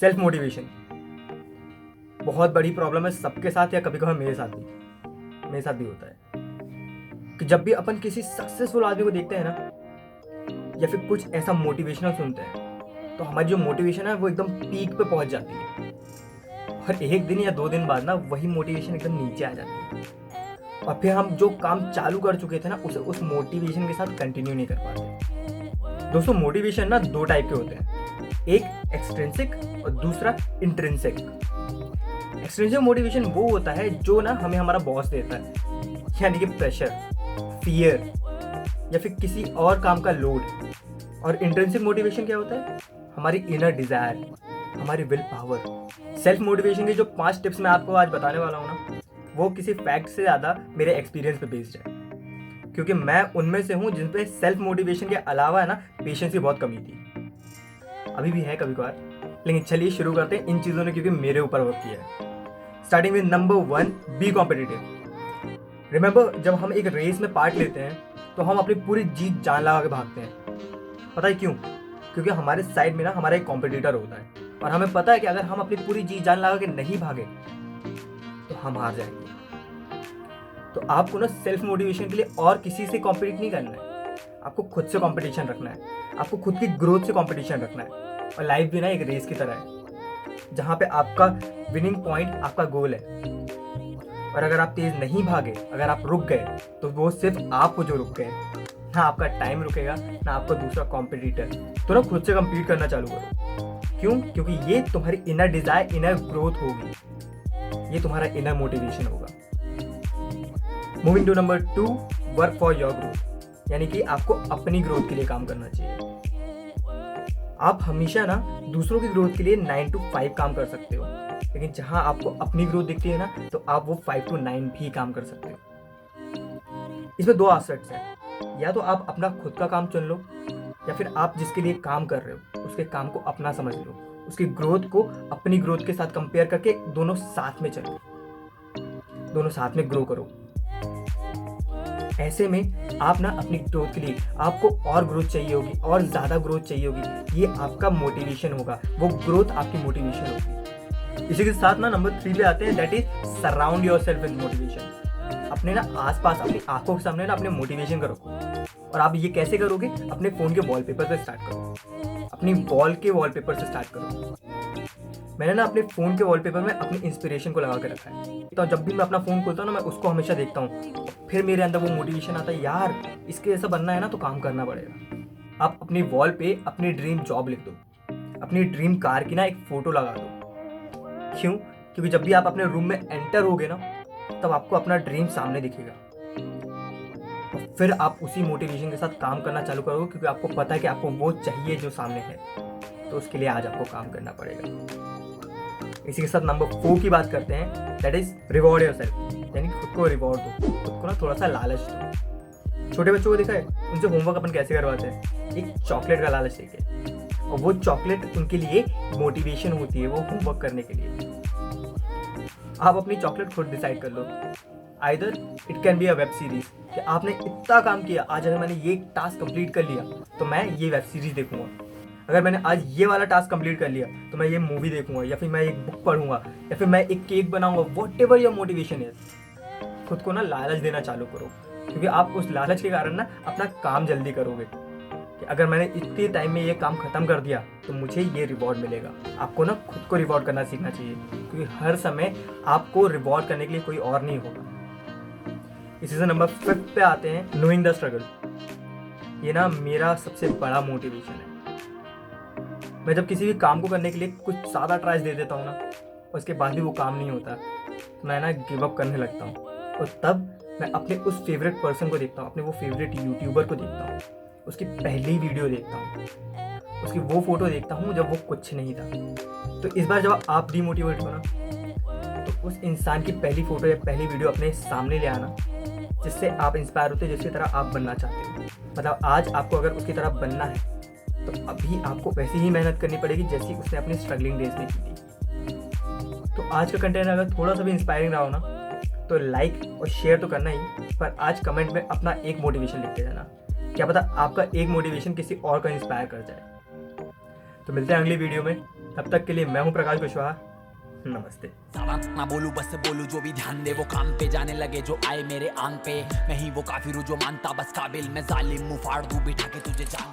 Self motivation बहुत बड़ी problem है सबके साथ, या कभी कभार मेरे साथ भी होता है कि जब भी अपन किसी सक्सेसफुल आदमी को देखते हैं ना, या फिर कुछ ऐसा मोटिवेशनल सुनते हैं, तो हमारी जो मोटिवेशन है वो एकदम पीक पे पहुंच जाती है, और एक दिन या 2 दिन बाद ना वही मोटिवेशन एकदम नीचे आ जाती है, और फिर हम जो काम चालू कर चुके थे ना उसे उस मोटिवेशन के साथ कंटिन्यू नहीं कर पाते। दोस्तों, मोटिवेशन ना 2 टाइप के होते हैं, एक एक्सट्रिंसिक और दूसरा इंट्रिंसिक। एक्सट्रिंसिक मोटिवेशन वो होता है जो ना हमें हमारा बॉस देता है, यानी कि प्रेशर, फियर या फिर किसी और काम का लोड। और इंट्रिंसिक मोटिवेशन क्या होता है? हमारी इनर डिजायर, हमारी विल पावर। सेल्फ मोटिवेशन के जो 5 टिप्स मैं आपको आज बताने वाला हूँ ना, वो किसी फैक्ट से ज़्यादा मेरे एक्सपीरियंस पे बेस्ड है, क्योंकि मैं उनमें से हूँ जिन पे सेल्फ मोटिवेशन के अलावा है ना पेशेंस की बहुत कमी थी, अभी भी है कभी कभार। लेकिन चलिए शुरू करते हैं इन चीज़ों ने, क्योंकि मेरे ऊपर वर्क किया है। Starting with number 1, be competitive. Remember, जब हम एक रेस में पार्ट लेते हैं तो हम अपनी पूरी जीत जान लगा के भागते हैं। पता है क्यों? क्योंकि हमारे साइड में ना हमारा एक कॉम्पिटिटर होता है, और हमें पता है कि अगर हम अपनी पूरी जीत जान लगा के नहीं भागे तो हम हार जाएंगे। तो आपको ना सेल्फ मोटिवेशन के लिए और किसी से कॉम्पिटिट नहीं करना है, आपको खुद से कॉम्पिटिशन रखना है, आपको खुद की ग्रोथ से कॉम्पिटिशन रखना है। और लाइफ भी ना एक रेस की तरह है, जहाँ पे आपका विनिंग पॉइंट आपका गोल है, और अगर आप तेज नहीं भागे, अगर आप रुक गए, तो वो सिर्फ आप हो जो रुक गए, ना आपका टाइम रुकेगा, ना आपका दूसरा कॉम्पिटिटर। तो ना खुद से कम्पीट करना चालू करो। क्यों? क्योंकि ये तुम्हारी इनर डिजायर, इनर ग्रोथ होगी, ये तुम्हारा इनर मोटिवेशन होगा। Moving to number 2, work for your growth, यानी कि आपको अपनी ग्रोथ के लिए काम करना चाहिए। आप हमेशा ना दूसरों की ग्रोथ के लिए 9 to 5 काम कर सकते हो, लेकिन जहां आपको अपनी ग्रोथ दिखती है ना, तो आप वो 5 to 9 भी काम कर सकते हो। इसमें 2 एस्पेक्ट्स हैं, या तो आप अपना खुद का काम चुन लो, या फिर आप जिसके लिए काम कर रहे हो उसके काम को अपना समझ लो, उसकी ग्रोथ को अपनी ग्रोथ के साथ कंपेयर करके दोनों साथ में चलो, दोनों साथ में ग्रो करो। ऐसे में आप ना अपनी ग्रोथ के लिए आपको और ग्रोथ चाहिए होगी, और ज़्यादा ग्रोथ चाहिए होगी, ये आपका मोटिवेशन होगा, वो ग्रोथ आपकी मोटिवेशन होगी। इसी के साथ ना नंबर 3 पे आते हैं, that is surround yourself with motivation. अपने ना आसपास, अपनी आंखों के सामने ना अपने मोटिवेशन को रखो। और आप ये कैसे करोगे? अपने फ़ोन के वॉलपेपर से स्टार्ट करो, अपनी वॉल के वॉलपेपर से स्टार्ट करो। मैंने ना अपने फ़ोन के वॉलपेपर में अपनी इंस्पिरेशन को लगा के रखा है, तो जब भी मैं अपना फ़ोन खोलता हूँ ना, मैं उसको हमेशा देखता हूँ, फिर मेरे अंदर वो मोटिवेशन आता है, यार इसके जैसा बनना है ना तो काम करना पड़ेगा। आप अपनी वॉल पे अपनी ड्रीम जॉब लिख दो, अपनी ड्रीम कार की ना एक फ़ोटो लगा दो। क्यों? क्योंकि जब भी आप अपने रूम में एंटर होगे ना, तब आपको अपना ड्रीम सामने दिखेगा, और फिर आप उसी मोटिवेशन के साथ काम करना चालू करोगे, क्योंकि आपको पता है कि आपको वो चाहिए जो सामने है, तो उसके लिए आज आपको काम करना पड़ेगा। इसी के साथ नंबर 4 की बात करते हैं, दैट इज रिवॉर्ड योरसेल्फ, यानी खुद को रिवॉर्ड दो, खुद को ना थोड़ा सा लालच दो। छोटे बच्चों को देखा है, उनसे होमवर्क अपन कैसे करवाते हैं? एक चॉकलेट का लालच देके, और वो चॉकलेट उनके लिए मोटिवेशन होती है, वो होमवर्क करने के लिए। आप अपनी चॉकलेट खुद डिसाइड कर लो। Either it can be a web series, कि आपने इतना काम किया, आज अगर मैंने ये टास्क कंप्लीट कर लिया तो मैं ये वेब सीरीज देखूंगा, अगर मैंने आज ये वाला टास्क कंप्लीट कर लिया तो मैं ये मूवी देखूंगा, या फिर मैं एक बुक पढ़ूंगा, या फिर मैं एक केक बनाऊंगा। What ever your motivation is, खुद को ना लालच देना चालू करो, क्योंकि आप उस लालच के कारण ना अपना काम जल्दी करोगे, कि अगर मैंने इतने टाइम में ये काम खत्म कर दिया तो मुझे ये रिवॉर्ड मिलेगा। आपको ना खुद को रिवॉर्ड करना सीखना चाहिए, क्योंकि हर समय आपको रिवॉर्ड करने के लिए कोई और नहीं होगा। इसी से नंबर 5 पे आते हैं, नोइंग द स्ट्रगल। ये ना मेरा सबसे बड़ा मोटिवेशन है। मैं जब किसी भी काम को करने के लिए कुछ ज़्यादा ट्राइज दे देता हूँ ना, और उसके बाद भी वो काम नहीं होता, तो मैं ना गिव अप करने लगता हूँ, और तब मैं अपने उस फेवरेट पर्सन को देखता हूँ, अपने वो फेवरेट यूट्यूबर को देखता हूँ, उसकी पहली वीडियो देखता हूँ, उसकी वो फोटो देखता हूँ जब वो कुछ नहीं था। तो इस बार जब आप डीमोटिवेट हो ना, तो उस इंसान की पहली फोटो या पहली वीडियो अपने सामने ले आना, जिससे आप इंस्पायर होते हो, जिसकी तरह आप बनना चाहते हो। मतलब आज आपको अगर उसकी तरह बनना है, तो अभी आपको वैसी ही मेहनत करनी पड़ेगी जैसी उसने अपनी स्ट्रगलिंग डेज में की थी। तो आज का कंटेंट अगर थोड़ा सा भी इंस्पायरिंग रहा हो ना, तो लाइक और शेयर तो करना ही, पर आज कमेंट में अपना एक मोटिवेशन लिखते जाना। क्या पता आपका एक मोटिवेशन किसी और का इंस्पायर कर जाए। तो मिलते हैं अगली वीडियो में। तब तक के लिए मैं हूं प्रकाश कुशवाहा, नमस्ते। ज्यादा ना बोलूं बस बोलूं जो भी ध्यान दे वो काम पे जाने लगे जो आए मेरे आंग पे मैं ही वो काफिर हूं जो मानता बस काबिल मैं जालिम मुंह फाड़ दूं बिठा के तुझे जान